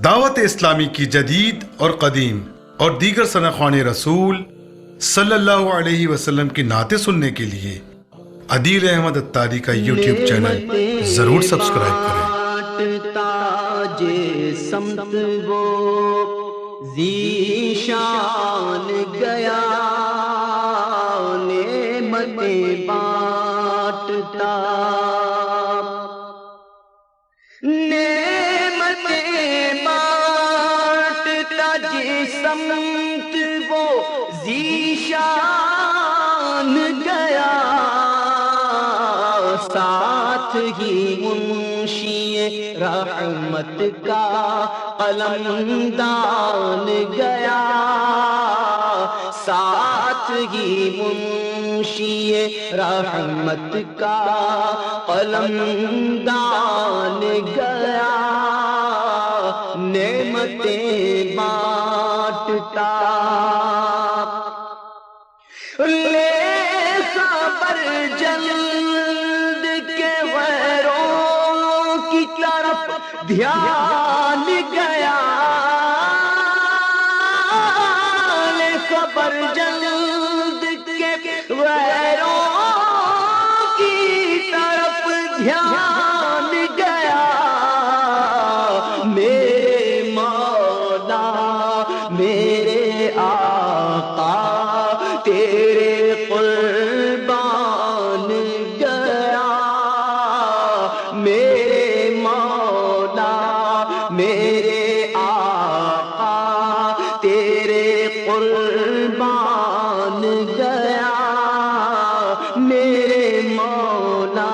دعوت اسلامی کی جدید اور قدیم اور دیگر ثناءخوان رسول صلی اللہ علیہ وسلم کی نعتیں سننے کے لیے عدیل احمد اتاری کا یوٹیوب چینل ضرور سبسکرائب کریں۔ تاج سمت وہ ذیشان گیا، نعمتیں بانٹتا، نعمتیں بانٹتا جس سمت وہ ذیشان گیا، ساتھ ہی منشی رحمت کا قلمدان گیا، ساتھ ہی منشی رحمت کا قلمدان گیا، نعمتیں بانٹتا۔ لے خبر جلد کے غیروں کی طرف دھیان گیا، لے خبر جلد کے غیروں کی طرف دھیان گیا، میرے مولا میرے آقا تیرے قربان گیا، میرے مولا میرے آقا تیرے قربان گیا، میرے مولا۔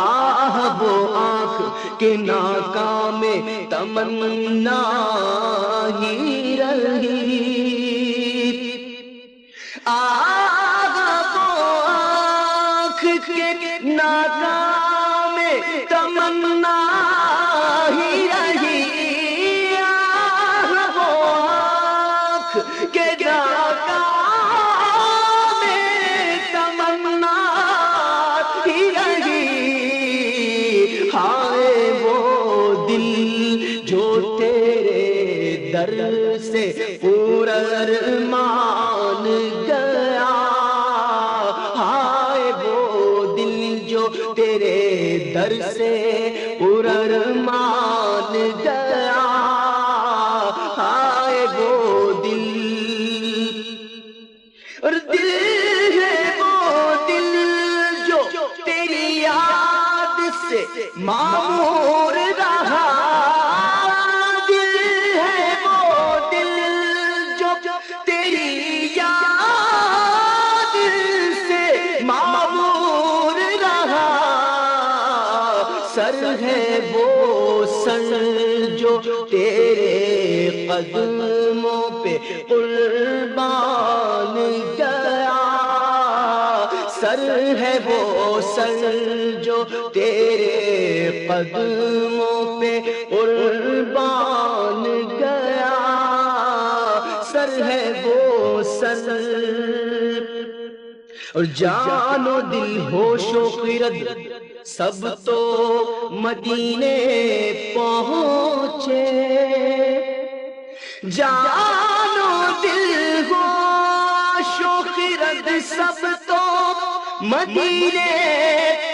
آہ وہ آنکھ کے ناکام تمنا ہی رہی، آہ وہ آنکھ کے ناکام تمنا ہی رہی، آہ وہ آنکھ کے ناکام تمنا ہی رہی، ہائے وہ دل جو تیرے در سے پرارمان گیا، ہائے وہ دل جو تیرے در سے پرارمان گیا، ہائے وہ دل، اور دل ہے وہ دل جو تیری یاد سے معمور رہا، دل ہے وہ دل جو تیری یاد سے معمور رہا، سر ہے وہ سر جو تیرے قدموں پہ قربان گیا، سر ہے وہ سر جو تیرے قدموں پہ قربان گیا، سر ہے وہ سر، اور جان و دل ہوش و خرد سب تو مدینے پہنچے، جان و دل ہوش و خرد سب تو مدینے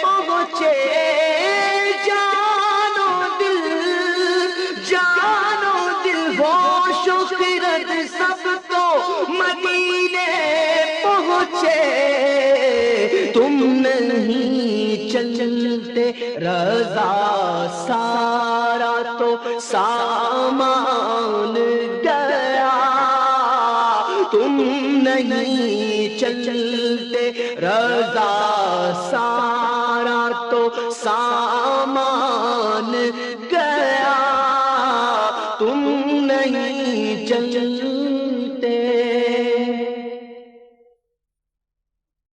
پہنچے، جان و دل ہوش و خرد سب تو مدینے پہنچے، تم نہیں چلتے رضا سارا تو سامان گیا، تم نہیں چلتے رضا سارا تو سامان گیا، تم نہیں چلتے